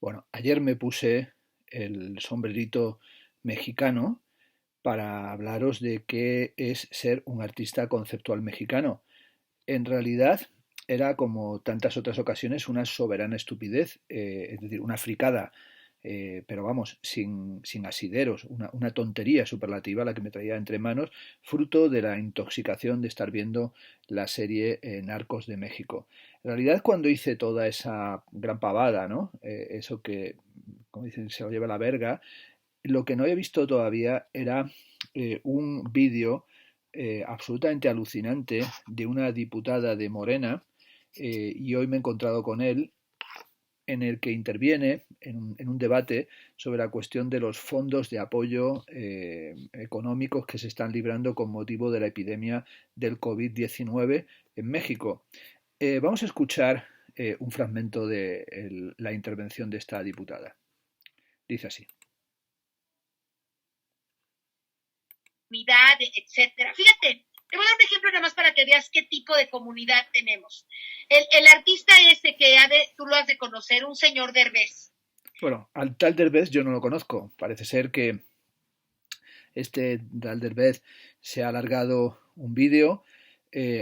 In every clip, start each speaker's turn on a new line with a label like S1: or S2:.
S1: Bueno, ayer me puse el sombrerito mexicano para hablaros de qué es ser un artista conceptual mexicano. En realidad era, como tantas otras ocasiones, una soberana estupidez, es decir, una fricada, pero vamos, sin asideros, una tontería superlativa la que me traía entre manos, fruto de la intoxicación de estar viendo la serie Narcos de México. En realidad, cuando hice toda esa gran pavada, ¿no? Eso que, como dicen, se lo lleva la verga, lo que no he visto todavía era un vídeo absolutamente alucinante de una diputada de Morena, y hoy me he encontrado con él, en el que interviene en un debate sobre la cuestión de los fondos de apoyo económicos que se están librando con motivo de la epidemia del COVID-19 en México. Vamos a escuchar un fragmento de la intervención de esta diputada. Dice así.
S2: Comunidad, etcétera. Fíjate, te voy a dar un ejemplo nada más para que veas qué tipo de comunidad tenemos. El artista ese tú lo has de conocer, un señor Derbez.
S1: Bueno, al tal Derbez yo no lo conozco. Parece ser que este tal Derbez se ha alargado un vídeo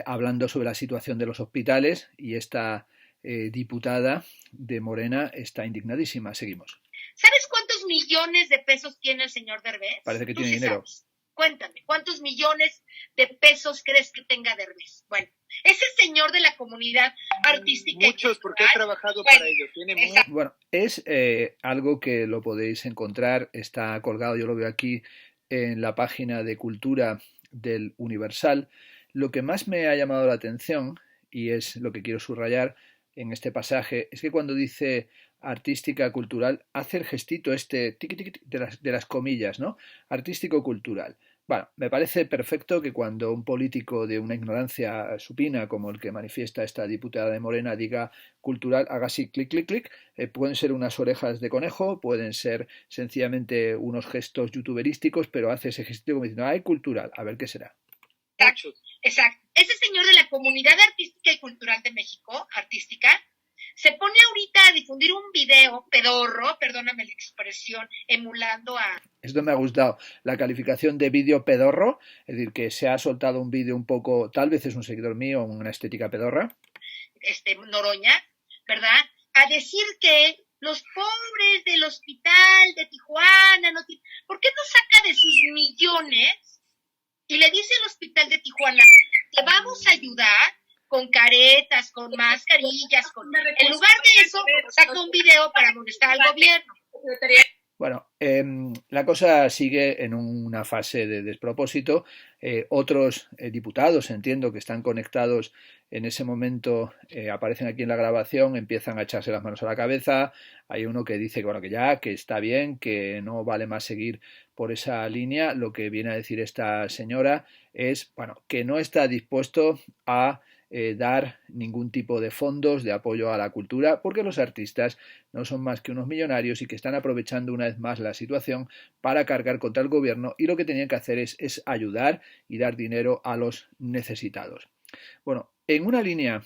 S1: hablando sobre la situación de los hospitales, y esta diputada de Morena está indignadísima. Seguimos.
S2: ¿Sabes cuántos millones de pesos tiene el señor Derbez?
S1: Parece que
S2: Tú
S1: tiene
S2: sí
S1: dinero.
S2: sabes. Cuéntame, ¿cuántos millones de pesos crees que tenga Derbez? Bueno, ese señor de la comunidad artística.
S3: Muchos, porque he trabajado para ellos.
S1: Bueno, es algo que lo podéis encontrar, está colgado, yo lo veo aquí, en la página de cultura del Universal. Lo que más me ha llamado la atención, y es lo que quiero subrayar en este pasaje, es que cuando dice artística cultural, hace el gestito este tiqui, tiqui, de las comillas, ¿no? Artístico cultural. Bueno, me parece perfecto que cuando un político de una ignorancia supina, como el que manifiesta esta diputada de Morena, diga cultural, haga así, clic, clic, clic. Pueden ser unas orejas de conejo, pueden ser sencillamente unos gestos youtuberísticos, pero hace ese gesto como diciendo, ay, cultural, a ver qué será.
S2: Exacto, exacto. Ese señor de la comunidad artística y cultural de México, artística, se pone ahorita a difundir un video pedorro, perdóname la expresión, emulando a...
S1: Esto me ha gustado, la calificación de vídeo pedorro, es decir, que se ha soltado un vídeo un poco, tal vez es un seguidor mío, una estética pedorra.
S2: Noroña, ¿verdad? A decir que los pobres del hospital de Tijuana, ¿por qué no saca de sus millones y le dice al hospital de Tijuana, te vamos a ayudar con caretas, con mascarillas, en lugar de eso, saca un video para molestar al gobierno?
S1: Bueno, la cosa sigue en una fase de despropósito. Otros diputados, entiendo, que están conectados en ese momento, aparecen aquí en la grabación, empiezan a echarse las manos a la cabeza. Hay uno que dice que, bueno, que ya, que está bien, que no vale más seguir por esa línea. Lo que viene a decir esta señora es, bueno, que no está dispuesto a dar ningún tipo de fondos de apoyo a la cultura, porque los artistas no son más que unos millonarios y que están aprovechando una vez más la situación para cargar contra el gobierno, y lo que tenían que hacer es ayudar y dar dinero a los necesitados. Bueno, en una línea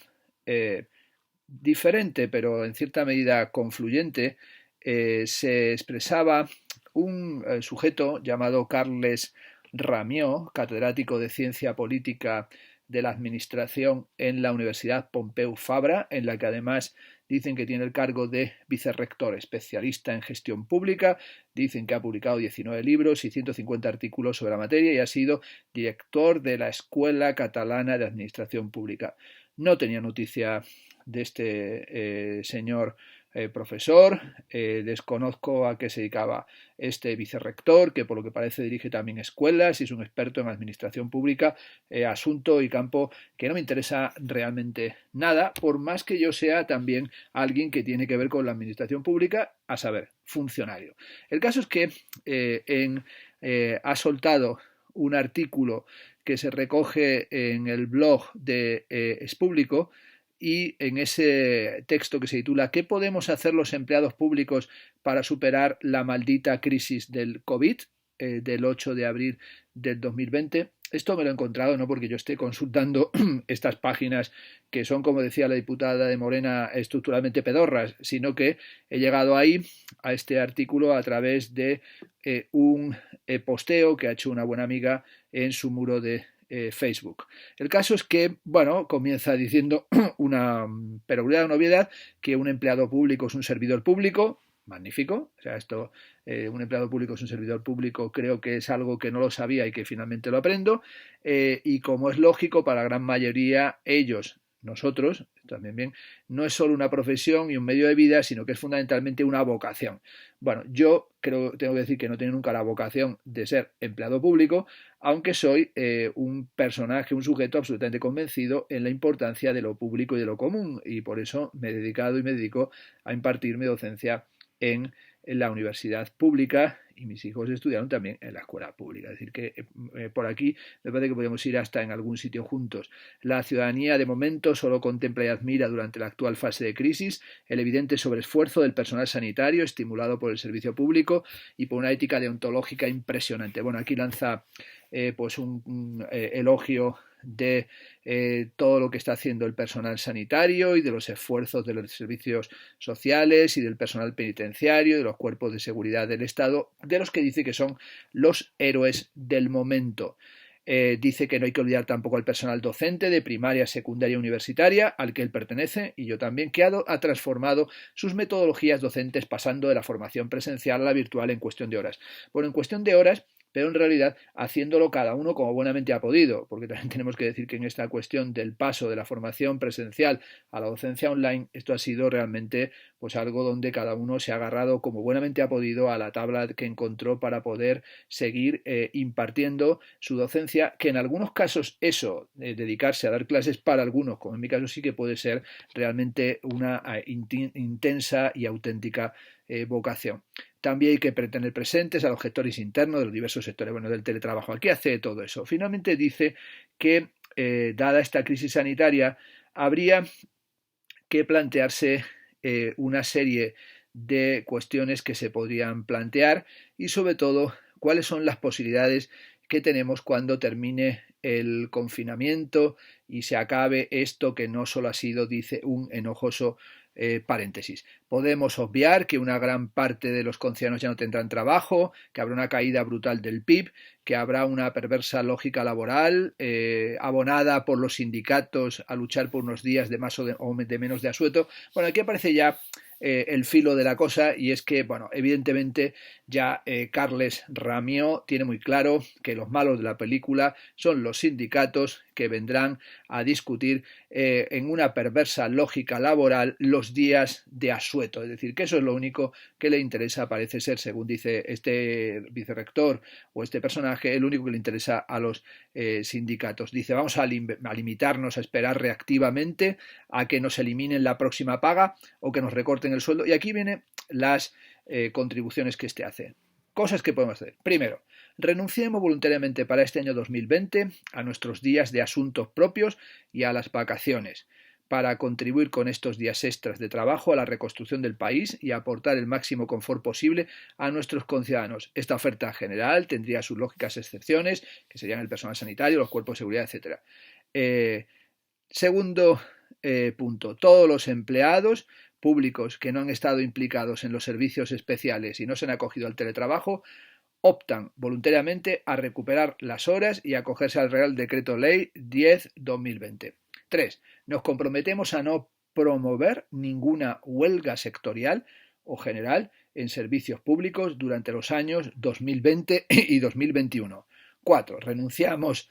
S1: diferente, pero en cierta medida confluyente, se expresaba un sujeto llamado Carles Ramió, catedrático de Ciencia Política de la Administración en la Universidad Pompeu Fabra, en la que además dicen que tiene el cargo de vicerrector, especialista en gestión pública. Dicen que ha publicado 19 libros y 150 artículos sobre la materia y ha sido director de la Escuela Catalana de Administración Pública. No tenía noticia de este señor profesor. Desconozco a qué se dedicaba este vicerrector, que por lo que parece dirige también escuelas y es un experto en administración pública, asunto y campo que no me interesa realmente nada, por más que yo sea también alguien que tiene que ver con la administración pública, a saber, funcionario. El caso es que ha soltado un artículo que se recoge en el blog de Es Público, y en ese texto, que se titula ¿Qué podemos hacer los empleados públicos para superar la maldita crisis del COVID? Del 8 de abril del 2020. Esto me lo he encontrado no porque yo esté consultando estas páginas que son, como decía la diputada de Morena, estructuralmente pedorras, sino que he llegado ahí a este artículo a través de un posteo que ha hecho una buena amiga en su muro de Facebook. El caso es que, bueno, comienza diciendo una perogrullada novedad, que un empleado público es un servidor público. Magnífico, o sea, esto, un empleado público es un servidor público, creo que es algo que no lo sabía y que finalmente lo aprendo, y como es lógico, para la gran mayoría, ellos, nosotros, también bien, no es solo una profesión y un medio de vida, sino que es fundamentalmente una vocación. Bueno, yo creo, tengo que decir que no he tenido nunca la vocación de ser empleado público, aunque soy un personaje, un sujeto absolutamente convencido en la importancia de lo público y de lo común, y por eso me he dedicado y me dedico a impartir mi docencia en la universidad pública, y mis hijos estudiaron también en la escuela pública. Es decir, que por aquí me parece que podemos ir hasta en algún sitio juntos. La ciudadanía, de momento, solo contempla y admira durante la actual fase de crisis el evidente sobreesfuerzo del personal sanitario, estimulado por el servicio público y por una ética deontológica impresionante. Bueno, aquí lanza pues un elogio de todo lo que está haciendo el personal sanitario y de los esfuerzos de los servicios sociales y del personal penitenciario, de los cuerpos de seguridad del Estado, de los que dice que son los héroes del momento. Dice que no hay que olvidar tampoco al personal docente de primaria, secundaria y universitaria, al que él pertenece, y yo también, que ha transformado sus metodologías docentes pasando de la formación presencial a la virtual en cuestión de horas. Bueno, en cuestión de horas, pero en realidad haciéndolo cada uno como buenamente ha podido, porque también tenemos que decir que en esta cuestión del paso de la formación presencial a la docencia online, esto ha sido realmente pues algo donde cada uno se ha agarrado como buenamente ha podido a la tabla que encontró para poder seguir impartiendo su docencia, que en algunos casos eso, dedicarse a dar clases para algunos, como en mi caso sí que puede ser realmente una intensa y auténtica vocación. También hay que tener presentes a los gestores internos de los diversos sectores, bueno, del teletrabajo. Aquí hace todo eso. Finalmente dice que, dada esta crisis sanitaria, habría que plantearse una serie de cuestiones que se podrían plantear y, sobre todo, cuáles son las posibilidades que tenemos cuando termine el confinamiento y se acabe esto que no solo ha sido, dice, un enojoso paréntesis. Podemos obviar que una gran parte de los conciudadanos ya no tendrán trabajo, que habrá una caída brutal del PIB, que habrá una perversa lógica laboral abonada por los sindicatos a luchar por unos días de más o de menos de asueto. Bueno, aquí aparece ya el filo de la cosa, y es que, bueno, evidentemente ya Carles Ramió tiene muy claro que los malos de la película son los sindicatos, que vendrán a discutir en una perversa lógica laboral los días de asueto. Es decir, que eso es lo único que le interesa, parece ser, según dice este vicerrector o este personaje, el único que le interesa a los sindicatos. Dice, vamos a limitarnos a esperar reactivamente a que nos eliminen la próxima paga o que nos recorten el sueldo. Y aquí vienen las contribuciones que este hace. Cosas que podemos hacer. Primero, renunciemos voluntariamente para este año 2020 a nuestros días de asuntos propios y a las vacaciones, para contribuir con estos días extras de trabajo a la reconstrucción del país y aportar el máximo confort posible a nuestros conciudadanos. Esta oferta general tendría sus lógicas excepciones, que serían el personal sanitario, los cuerpos de seguridad, etc. Segundo punto, todos los empleados públicos que no han estado implicados en los servicios especiales y no se han acogido al teletrabajo optan voluntariamente a recuperar las horas y a acogerse al Real Decreto Ley 10/2020. 3. Nos comprometemos a no promover ninguna huelga sectorial o general en servicios públicos durante los años 2020 y 2021. 4. Renunciamos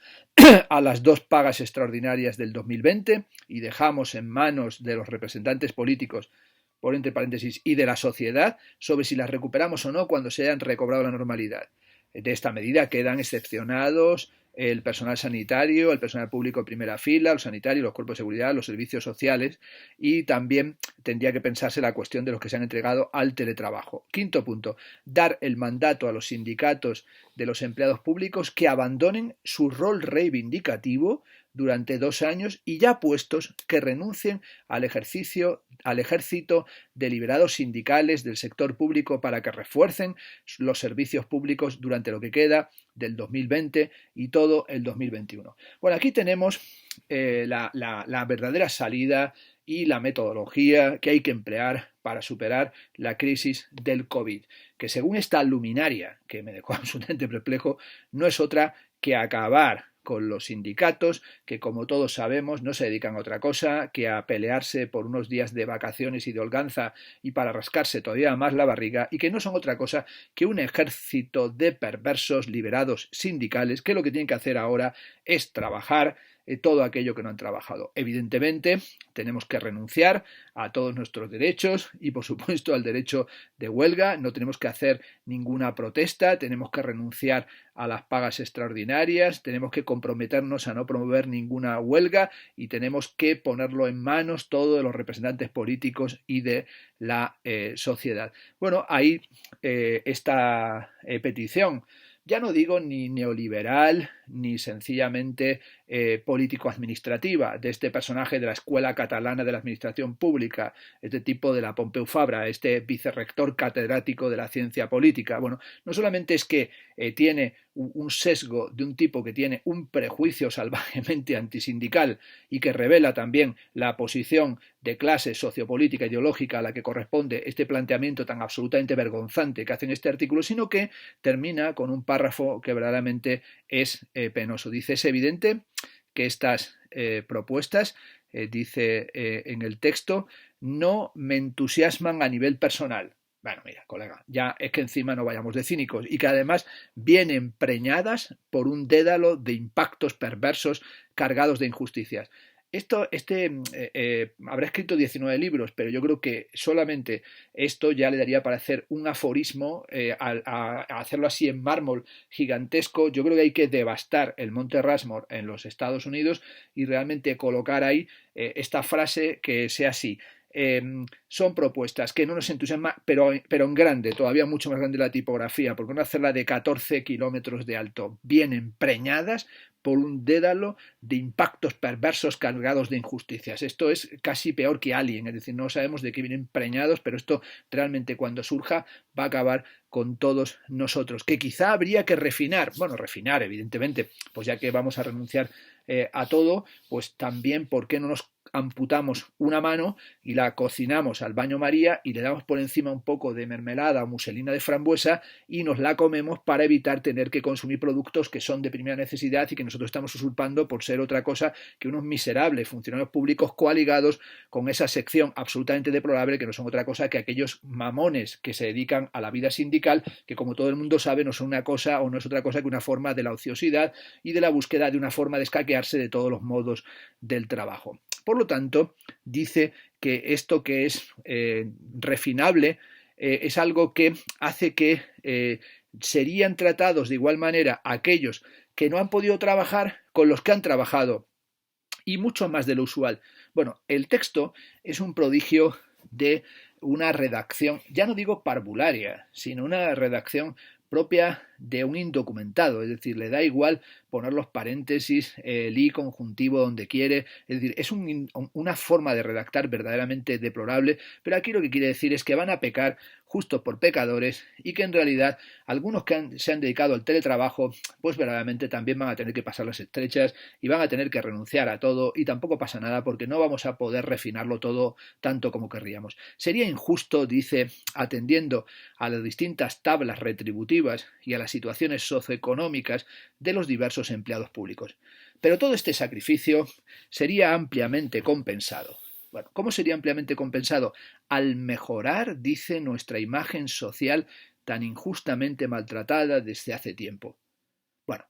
S1: a las 2 pagas extraordinarias del 2020 y dejamos en manos de los representantes políticos, por entre paréntesis, y de la sociedad sobre si las recuperamos o no cuando se hayan recobrado la normalidad. De esta medida quedan excepcionados el personal sanitario, el personal público de primera fila, los sanitarios, los cuerpos de seguridad, los servicios sociales, y también tendría que pensarse la cuestión de los que se han entregado al teletrabajo. Quinto punto, dar el mandato a los sindicatos de los empleados públicos que abandonen su rol reivindicativo durante 2 años y ya puestos que renuncien al ejército de liberados sindicales del sector público para que refuercen los servicios públicos durante lo que queda del 2020 y todo el 2021. Bueno, aquí tenemos la verdadera salida y la metodología que hay que emplear para superar la crisis del COVID, que según esta luminaria, que me dejó absolutamente perplejo, no es otra que acabar con los sindicatos, que como todos sabemos no se dedican a otra cosa que a pelearse por unos días de vacaciones y de holganza y para rascarse todavía más la barriga, y que no son otra cosa que un ejército de perversos liberados sindicales que lo que tienen que hacer ahora es trabajar todo aquello que no han trabajado. Evidentemente, tenemos que renunciar a todos nuestros derechos y, por supuesto, al derecho de huelga. No tenemos que hacer ninguna protesta, tenemos que renunciar a las pagas extraordinarias, tenemos que comprometernos a no promover ninguna huelga y tenemos que ponerlo en manos todos de los representantes políticos y de la sociedad. Bueno, ahí esta petición, ya no digo ni neoliberal ni sencillamente político-administrativa, de este personaje de la Escuela Catalana de la Administración Pública, este tipo de la Pompeu Fabra, este vicerrector catedrático de la ciencia política. Bueno, no solamente es que tiene un sesgo de un tipo que tiene un prejuicio salvajemente antisindical y que revela también la posición de clase sociopolítica ideológica a la que corresponde este planteamiento tan absolutamente vergonzante que hace en este artículo, sino que termina con un párrafo que verdaderamente es penoso. Dice: es evidente que estas propuestas, dice en el texto, no me entusiasman a nivel personal. Bueno, mira, colega, ya es que encima no vayamos de cínicos y que además vienen preñadas por un dédalo de impactos perversos cargados de injusticias. Habrá escrito 19 libros, pero yo creo que solamente esto ya le daría para hacer un aforismo, a hacerlo así en mármol gigantesco. Yo creo que hay que devastar el Monte Rushmore en los Estados Unidos y realmente colocar ahí esta frase que sea así. Son propuestas que no nos entusiasman, pero en grande, todavía mucho más grande la tipografía, porque no hacerla de 14 kilómetros de alto, vienen preñadas por un dédalo de impactos perversos cargados de injusticias. Esto es casi peor que Alien, es decir, no sabemos de qué vienen preñados, pero esto realmente cuando surja va a acabar con todos nosotros, que quizá habría que refinar, evidentemente, pues ya que vamos a renunciar a todo, pues también, ¿por qué no nos amputamos una mano y la cocinamos al baño María y le damos por encima un poco de mermelada o muselina de frambuesa y nos la comemos para evitar tener que consumir productos que son de primera necesidad y que nosotros estamos usurpando por ser otra cosa que unos miserables funcionarios públicos coaligados con esa sección absolutamente deplorable que no son otra cosa que aquellos mamones que se dedican a la vida sindical, que como todo el mundo sabe no son una cosa o no es otra cosa que una forma de la ociosidad y de la búsqueda de una forma de escaquearse de todos los modos del trabajo. Por lo tanto, dice que esto que es refinable es algo que hace que serían tratados de igual manera aquellos que no han podido trabajar con los que han trabajado, y mucho más de lo usual. Bueno, el texto es un prodigio de una redacción, ya no digo parvularia, sino una redacción propia de un indocumentado, es decir, le da igual poner los paréntesis, el i conjuntivo donde quiere, es decir, es una forma de redactar verdaderamente deplorable, pero aquí lo que quiere decir es que van a pecar justo por pecadores y que en realidad algunos que se han dedicado al teletrabajo, pues verdaderamente también van a tener que pasar las estrechas y van a tener que renunciar a todo y tampoco pasa nada porque no vamos a poder refinarlo todo tanto como querríamos. Sería injusto, dice, atendiendo a las distintas tablas retributivas y a las situaciones socioeconómicas de los diversos empleados públicos. Pero todo este sacrificio sería ampliamente compensado. Bueno, ¿cómo sería ampliamente compensado? Al mejorar, dice, nuestra imagen social tan injustamente maltratada desde hace tiempo. Bueno,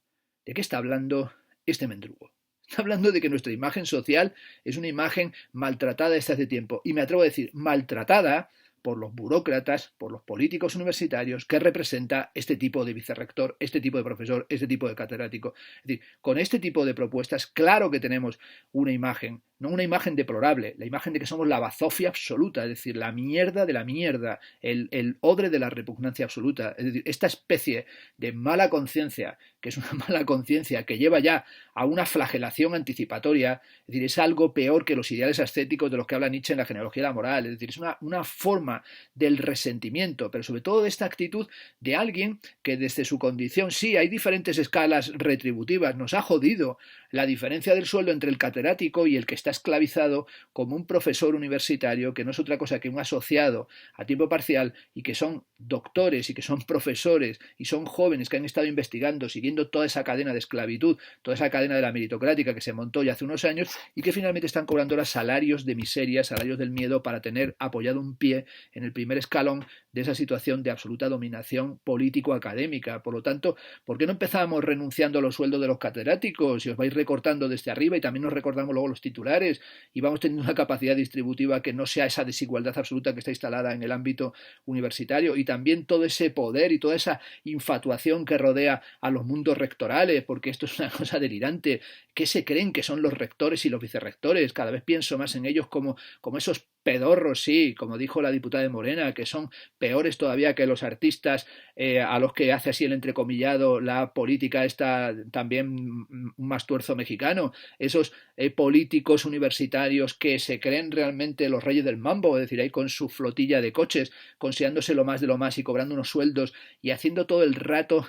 S1: ¿de qué está hablando este mendrugo? Está hablando de que nuestra imagen social es una imagen maltratada desde hace tiempo. Y me atrevo a decir, maltratada por los burócratas, por los políticos universitarios que representa este tipo de vicerrector, este tipo de profesor, este tipo de catedrático. Es decir, con este tipo de propuestas, claro que tenemos una imagen no una imagen deplorable, la imagen de que somos la bazofia absoluta, es decir, la mierda de la mierda, el odre de la repugnancia absoluta, es decir, esta especie de mala conciencia, que es una mala conciencia que lleva ya a una flagelación anticipatoria, es decir, es algo peor que los ideales ascéticos de los que habla Nietzsche en la genealogía de la moral, es decir, es una forma del resentimiento, pero sobre todo de esta actitud de alguien que desde su condición, sí, hay diferentes escalas retributivas, nos ha jodido la diferencia del sueldo entre el catedrático y el que está esclavizado como un profesor universitario, que no es otra cosa que un asociado a tiempo parcial y que son doctores y que son profesores y son jóvenes que han estado investigando, siguiendo toda esa cadena de esclavitud, toda esa cadena de la meritocrática que se montó ya hace unos años y que finalmente están cobrando ahora salarios de miseria, salarios del miedo para tener apoyado un pie en el primer escalón de esa situación de absoluta dominación político-académica. Por lo tanto, ¿por qué no empezamos renunciando a los sueldos de los catedráticos y os vais recortando desde arriba y también nos recortamos luego los titulares y vamos teniendo una capacidad distributiva que no sea esa desigualdad absoluta que está instalada en el ámbito universitario y también todo ese poder y toda esa infatuación que rodea a los mundos rectorales, porque esto es una cosa delirante? ¿Qué se creen que son los rectores y los vicerrectores? Cada vez pienso más en ellos como esos pedorros, sí, como dijo la diputada de Morena, que son peores todavía que los artistas a los que hace así el entrecomillado la política esta también un mastuerzo mexicano, esos políticos universitarios que se creen realmente los reyes del mambo, es decir, ahí con su flotilla de coches, considerándose lo más de lo más y cobrando unos sueldos y haciendo todo el rato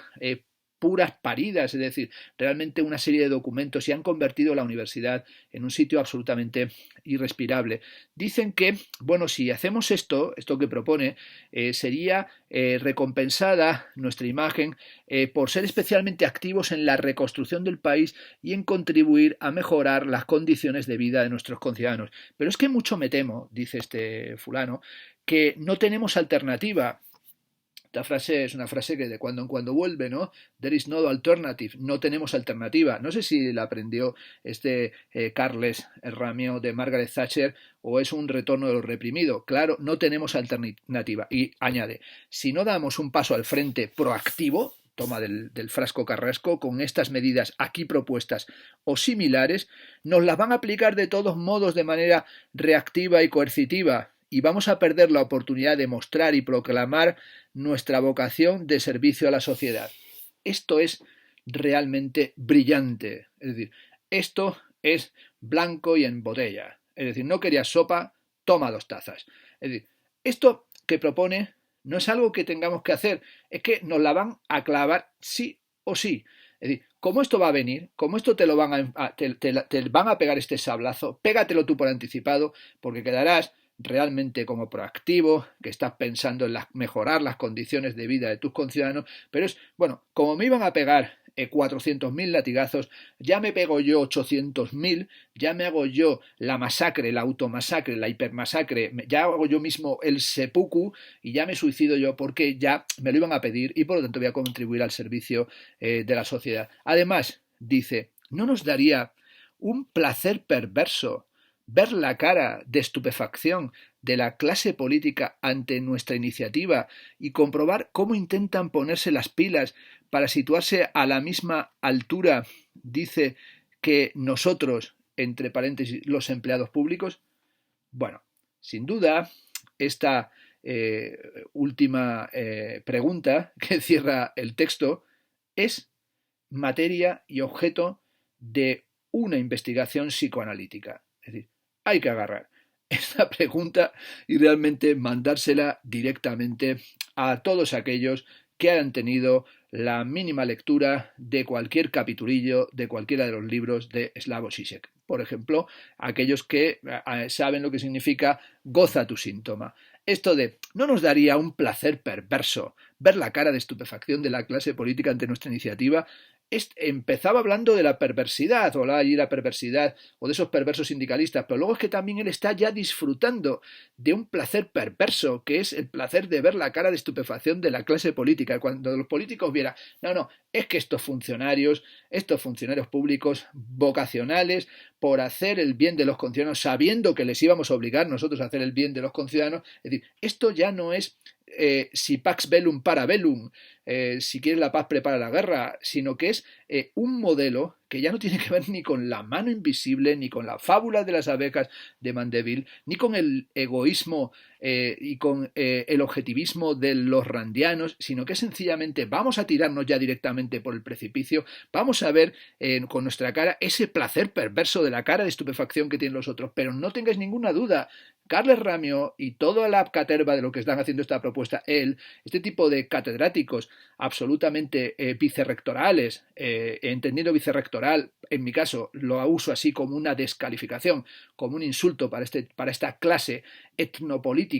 S1: puras paridas, es decir, realmente una serie de documentos y han convertido la universidad en un sitio absolutamente irrespirable. Dicen que, bueno, si hacemos esto que propone, sería recompensada nuestra imagen por ser especialmente activos en la reconstrucción del país y en contribuir a mejorar las condiciones de vida de nuestros conciudadanos. Pero es que mucho me temo, dice este fulano, que no tenemos alternativa. Esta frase es una frase que de cuando en cuando vuelve, ¿no? There is no alternative, no tenemos alternativa. No sé si la aprendió este Carles Ramió de Margaret Thatcher o es un retorno de lo reprimido. Claro, no tenemos alternativa. Y añade, si no damos un paso al frente proactivo, toma del frasco Carrasco, con estas medidas aquí propuestas o similares, nos las van a aplicar de todos modos de manera reactiva y coercitiva. Y vamos a perder la oportunidad de mostrar y proclamar nuestra vocación de servicio a la sociedad. Esto es realmente brillante. Es decir, esto es blanco y en botella. Es decir, no querías sopa, toma 2 tazas. Es decir, esto que propone no es algo que tengamos que hacer, es que nos la van a clavar sí o sí. Es decir, como esto va a venir, como esto te lo van te van a pegar este sablazo, pégatelo tú por anticipado, porque quedarás realmente como proactivo, que estás pensando en mejorar las condiciones de vida de tus conciudadanos, pero es, bueno, como me iban a pegar 400.000 latigazos, ya me pego yo 800.000, ya me hago yo la masacre, la automasacre, la hipermasacre, ya hago yo mismo el seppuku y ya me suicido yo porque ya me lo iban a pedir y por lo tanto voy a contribuir al servicio de la sociedad. Además, dice, ¿no nos daría un placer perverso ver la cara de estupefacción de la clase política ante nuestra iniciativa y comprobar cómo intentan ponerse las pilas para situarse a la misma altura, dice, que nosotros, entre paréntesis, los empleados públicos? Bueno, sin duda, esta última pregunta que cierra el texto es materia y objeto de una investigación psicoanalítica. Es decir, hay que agarrar esta pregunta y realmente mandársela directamente a todos aquellos que hayan tenido la mínima lectura de cualquier capitulillo de cualquiera de los libros de Slavoj Žižek. Por ejemplo, aquellos que saben lo que significa goza tu síntoma. Esto de, ¿no nos daría un placer perverso ver la cara de estupefacción de la clase política ante nuestra iniciativa? Empezaba hablando de la perversidad, o la perversidad, o de esos perversos sindicalistas, pero luego es que también él está ya disfrutando de un placer perverso, que es el placer de ver la cara de estupefacción de la clase política. Cuando los políticos vieran, no, es que estos funcionarios públicos vocacionales por hacer el bien de los conciudadanos, sabiendo que les íbamos a obligar nosotros a hacer el bien de los conciudadanos, es decir, esto ya no es si pax bellum para bellum, si quieres la paz prepara la guerra, sino que es un modelo que ya no tiene que ver ni con la mano invisible, ni con la fábula de las abejas de Mandeville, ni con el egoísmo y con el objetivismo de los randianos, sino que sencillamente vamos a tirarnos ya directamente por el precipicio, vamos a ver con nuestra cara ese placer perverso de la cara de estupefacción que tienen los otros, pero no tengáis ninguna duda, Carles Ramió y toda la caterva de lo que están haciendo esta propuesta, este tipo de catedráticos absolutamente vicerrectorales, entendiendo vicerrectoral, en mi caso lo uso así como una descalificación, como un insulto para esta clase etnopolítica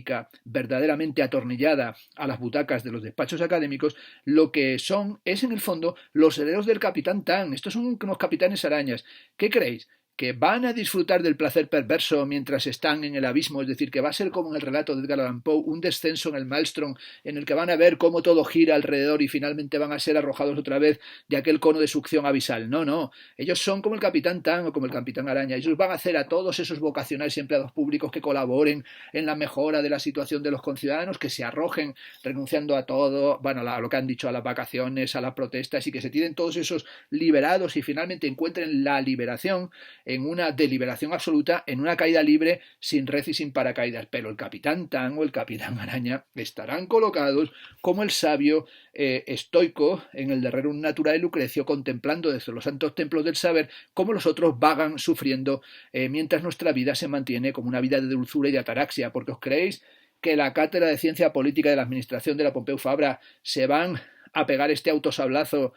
S1: verdaderamente atornillada a las butacas de los despachos académicos, lo que son es en el fondo los herederos del Capitán Tan. Estos son unos capitanes arañas. ¿Qué creéis? ¿Que van a disfrutar del placer perverso mientras están en el abismo? Es decir, que va a ser como en el relato de Edgar Allan Poe, un descenso en el maelstrom en el que van a ver cómo todo gira alrededor y finalmente van a ser arrojados otra vez de aquel cono de succión abisal. No, no. Ellos son como el Capitán Tan o como el Capitán Araña. Ellos van a hacer a todos esos vocacionales y empleados públicos que colaboren en la mejora de la situación de los conciudadanos, que se arrojen renunciando a todo, bueno, a lo que han dicho, a las vacaciones, a las protestas, y que se tiren todos esos liberados y finalmente encuentren la liberación en una deliberación absoluta, en una caída libre, sin red y sin paracaídas. Pero el Capitán Tan o el Capitán Araña estarán colocados como el sabio estoico en el de Rerum Natura de Lucrecio, contemplando desde los santos templos del saber cómo los otros vagan sufriendo mientras nuestra vida se mantiene como una vida de dulzura y de ataraxia. Porque os creéis que la cátedra de ciencia política de la administración de la Pompeu Fabra se van a pegar este autosablazo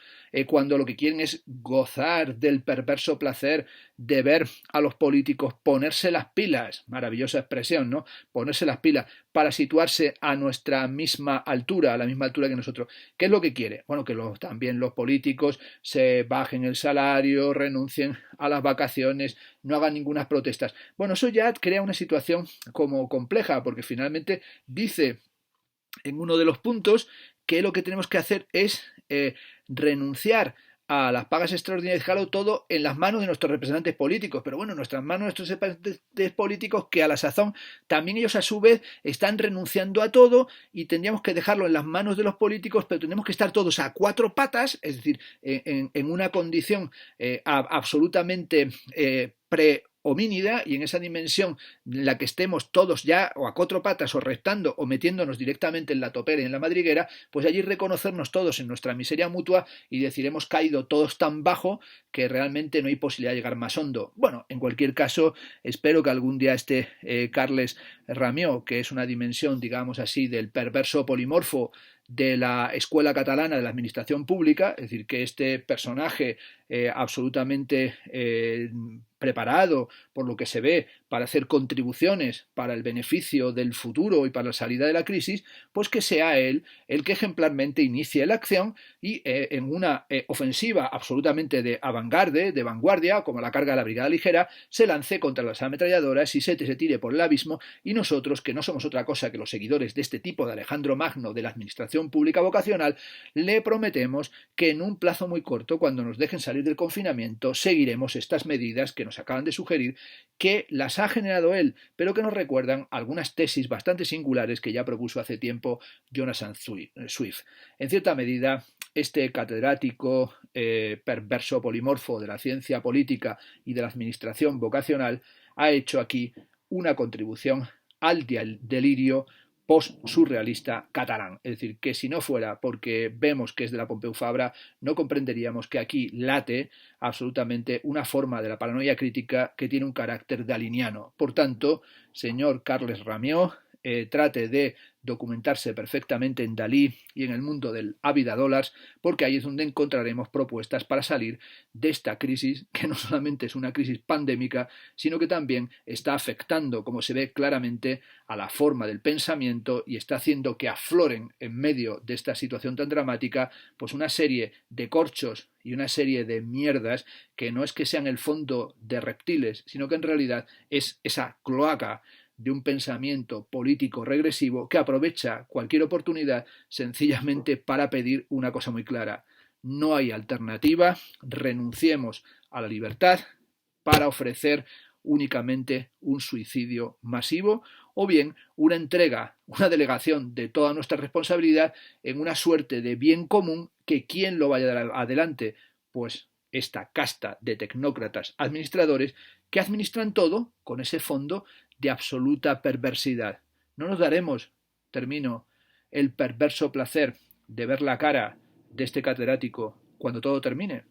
S1: cuando lo que quieren es gozar del perverso placer de ver a los políticos ponerse las pilas, maravillosa expresión, ¿no? Ponerse las pilas para situarse a nuestra misma altura, a la misma altura que nosotros. ¿Qué es lo que quiere? Bueno, que también los políticos se bajen el salario, renuncien a las vacaciones, no hagan ninguna protestas. Bueno, eso ya crea una situación como compleja, porque finalmente dice en uno de los puntos que lo que tenemos que hacer es renunciar a las pagas extraordinarias, dejarlo todo en las manos de nuestros representantes políticos. Pero bueno, nuestras manos, nuestros representantes políticos, que a la sazón también ellos a su vez están renunciando a todo, y tendríamos que dejarlo en las manos de los políticos, pero tenemos que estar todos a cuatro patas, es decir, en una condición absolutamente homínida, y en esa dimensión en la que estemos todos ya o a cuatro patas o restando o metiéndonos directamente en la topera y en la madriguera, pues allí reconocernos todos en nuestra miseria mutua y decir, hemos caído todos tan bajo que realmente no hay posibilidad de llegar más hondo. Bueno, en cualquier caso, espero que algún día este Carles Ramió, que es una dimensión, digamos así, del perverso polimorfo de la escuela catalana de la administración pública, es decir, que este personaje absolutamente preparado, por lo que se ve, para hacer contribuciones para el beneficio del futuro y para la salida de la crisis, pues que sea él el que ejemplarmente inicie la acción y en una ofensiva absolutamente de avant-garde, de vanguardia, como la carga de la brigada ligera, se lance contra las ametralladoras y se tire por el abismo, y nosotros, que no somos otra cosa que los seguidores de este tipo de Alejandro Magno de la administración pública vocacional, le prometemos que en un plazo muy corto, cuando nos dejen salir del confinamiento, seguiremos estas medidas que nos acaban de sugerir, que las ha generado él, pero que nos recuerdan algunas tesis bastante singulares que ya propuso hace tiempo Jonathan Swift. En cierta medida, este catedrático perverso polimorfo de la ciencia política y de la administración vocacional ha hecho aquí una contribución al delirio post-surrealista catalán. Es decir, que si no fuera porque vemos que es de la Pompeu Fabra, no comprenderíamos que aquí late absolutamente una forma de la paranoia crítica que tiene un carácter daliniano. Por tanto, señor Carles Ramió, trate de documentarse perfectamente en Dalí y en el mundo del Ávida Dólares, porque ahí es donde encontraremos propuestas para salir de esta crisis, que no solamente es una crisis pandémica, sino que también está afectando, como se ve claramente, a la forma del pensamiento, y está haciendo que afloren en medio de esta situación tan dramática pues una serie de corchos y una serie de mierdas que no es que sean el fondo de reptiles, sino que en realidad es esa cloaca de un pensamiento político regresivo que aprovecha cualquier oportunidad sencillamente para pedir una cosa muy clara: no hay alternativa, renunciemos a la libertad para ofrecer únicamente un suicidio masivo, o bien una entrega, una delegación de toda nuestra responsabilidad en una suerte de bien común que quien lo vaya adelante, pues esta casta de tecnócratas administradores que administran todo con ese fondo de absoluta perversidad. No nos daremos, termino, el perverso placer de ver la cara de este catedrático cuando todo termine.